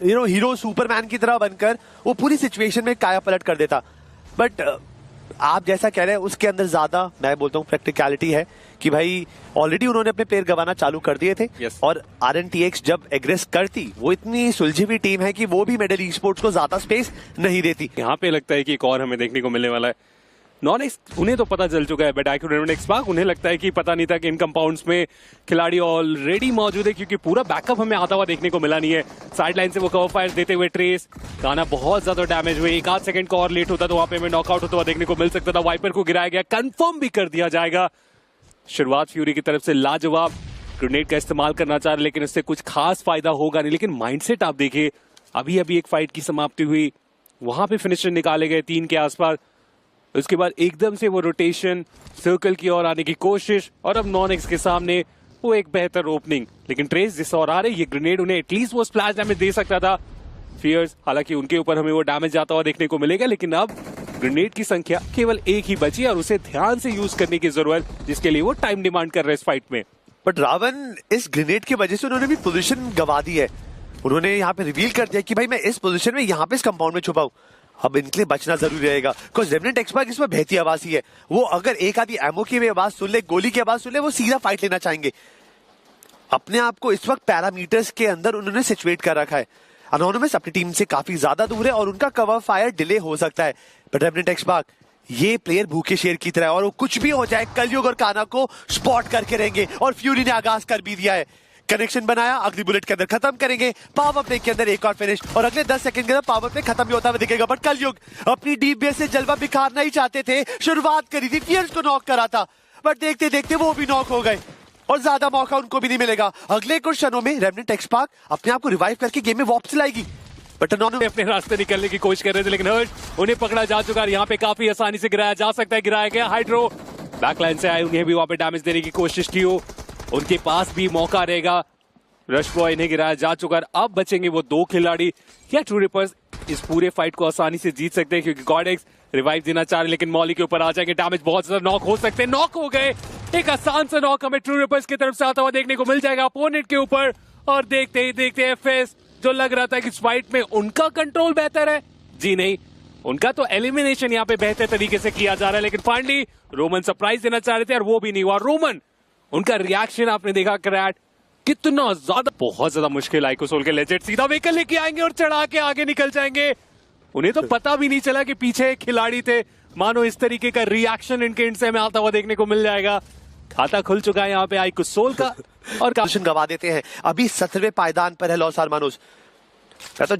Hero Superman की तरह बनकर वो पूरी सिचुएशन में काया पलट कर देता। बट आप जैसा कह रहे हैं उसके अंदर ज्यादा मैं बोलता हूँ प्रैक्टिकलिटी है कि भाई ऑलरेडी उन्होंने अपने प्लेयर गंवाना चालू कर दिए थे। Yes. और RNTX जब एग्रेस करती, वो इतनी सुलझी हुई टीम है कि वो भी मेडल ई स्पोर्ट्स को ज्यादा स्पेस नहीं देती। यहाँ पे लगता है कि एक और हमें देखने को मिलने वाला है। नॉनेक्स उन्हें तो पता चल चुका है, बट IQ उन्हें लगता है कि पता नहीं था कि इन कंपाउंड्स में खिलाड़ी ऑलरेडी मौजूद है, क्योंकि पूरा बैकअप हमें आता हुआ देखने को मिला नहीं है। साइड लाइन से वो कवर फायर देते हुए ट्रेस गाना बहुत ज्यादा डैमेज हुए, एक आध सेकंड का और लेट होता तो वहां पे हमें नॉकआउट होता हुआ देखने को मिल सकता था। वाइपर को गिराया गया, कंफर्म भी कर दिया जाएगा। शुरुआत फ्यूरी की तरफ से लाजवाब, ग्रेनेड का इस्तेमाल करना चाह रहे लेकिन इससे कुछ खास फायदा होगा नहीं। लेकिन माइंडसेट आप देखिए, अभी अभी एक फाइट की समाप्ति हुई, वहां पे फिनिशर निकाले गए 3 के आसपास, उसके बाद एकदम से वो रोटेशन सर्कल की ओर आने की कोशिश, और अब नॉनेक्स के सामने वो एक बेहतर ओपनिंग। लेकिन ट्रेस जिस और आ रहे, ये ग्रेनेड उन्हें एटलीस्ट वो स्प्लैश डैमेज दे सकता था। फियर्स हालांकि उनके ऊपर हमें वो डैमेज जाता हुआ देखने को मिलेगा, लेकिन अब ग्रेनेड की संख्या केवल एक ही बची और उसे ध्यान से यूज करने की जरूरत, जिसके लिए वो टाइम डिमांड कर रहे इस फाइट में। बट रावण इस ग्रेनेड की वजह से उन्होंने भी पोजीशन गवा दी है। उन्होंने यहाँ पे रिवील कर दिया कि भाई मैं इस पोजीशन में यहाँ पे इस कंपाउंड में छुपा हूँ। अब इनके लिए बचना जरूरी रहेगा, बिकॉज रेमनेंट एक्सपर्ट इसमें बहती आवाज ही है। वो अगर एक आधी एमओ की भी आवाज सुन ले, गोली की आवाज सुन ले, वो सीधा फाइट लेना चाहेंगे। अपने आप को इस वक्त पैरामीटर्स के अंदर उन्होंने सिचुएट कर रखा है। एनोनिमस अपनी टीम से काफी ज्यादा दूर है और उनका कवर फायर डिले हो सकता है। बट रेमनेंट एक्सपर्ट ये प्लेयर भूखे शेर की तरह है और वो कुछ भी हो जाए कलयुग और काना को स्पॉट करके रहेंगे। और फ्यूरी ने आगाज कर भी दिया है, कनेक्शन बनाया, अगली बुलेट के अंदर खत्म करेंगे। पावर प्ले के अंदर एक और फिनिश और अगले 10 सेकंड के अंदर पावर प्ले खत्म भी होता हुआ दिखेगा। बट कलयुग अपनी डीप बेस से जलवा बिखारना ही चाहते थे, शुरुआत करी थी, फियर्स को नॉक करा था, बट देखते देखते वो भी नॉक हो गए और ज्यादा मौका उनको भी नहीं मिलेगा। अगले कुछ क्षणों में रेमनेंट एक्सपार्क अपने आप को रिवाइव करके गेम में वापस लाएगी। बट उन्होंने अपने रास्ते निकलने की कोशिश कर रहे थे, लेकिन हर्ट उन्हें पकड़ा जा चुका है। यहाँ पे काफी आसानी से गिराया जा सकता है, गिराया गया। हाइड्रो बैकलाइन से आए, उन्हें भी वहां पे डैमेज देने की कोशिश की हो, उनके पास भी मौका रहेगा। रश बॉय इन्हें गिराया जा चुका है, अब बचेंगे वो 2 खिलाड़ी। क्या ट्रू रिपर्स इस पूरे फाइट को आसानी से जीत सकते हैं, क्योंकि गॉडेक्स रिवाइव देना चाह रहे लेकिन मॉली के ऊपर आ जाएंगे, डैमेज बहुत ज्यादा, नॉक हो सकते हैं, नॉक हो गए। एक आसान सा नॉक हमें ट्रू रिपर्स की तरफ से आता हुआ देखने को मिल जाएगा अपोनेंट के ऊपर। और देखते ही देखते एफएस, जो लग रहा था कि इस फाइट में उनका कंट्रोल बेहतर है, जी नहीं, उनका तो एलिमिनेशन यहाँ पे बेहतर तरीके से किया जा रहा है। लेकिन फाइनली रोमन सरप्राइज देना चाह रहे थे और वो भी नहीं हुआ। रोमन, उनका रिएक्शन आपने देखा, क्रैट कितना ज्यादा, बहुत ज्यादा मुश्किल। आइकोसोल के लेजेंड सीधा व्हीकल लेके आएंगे और चढ़ा के आगे निकल जाएंगे। उन्हें तो पता भी नहीं चला कि पीछे खिलाड़ी थे। मानो इस तरीके का रिएक्शन इनके एंड से हमें आता हुआ देखने को मिल जाएगा। खाता खुल चुका है यहाँ पे आइकोसोल का और पोजीशन गवा देते हैं। अभी 17वें पायदान पर है लॉस आर्मानोस। मैं तो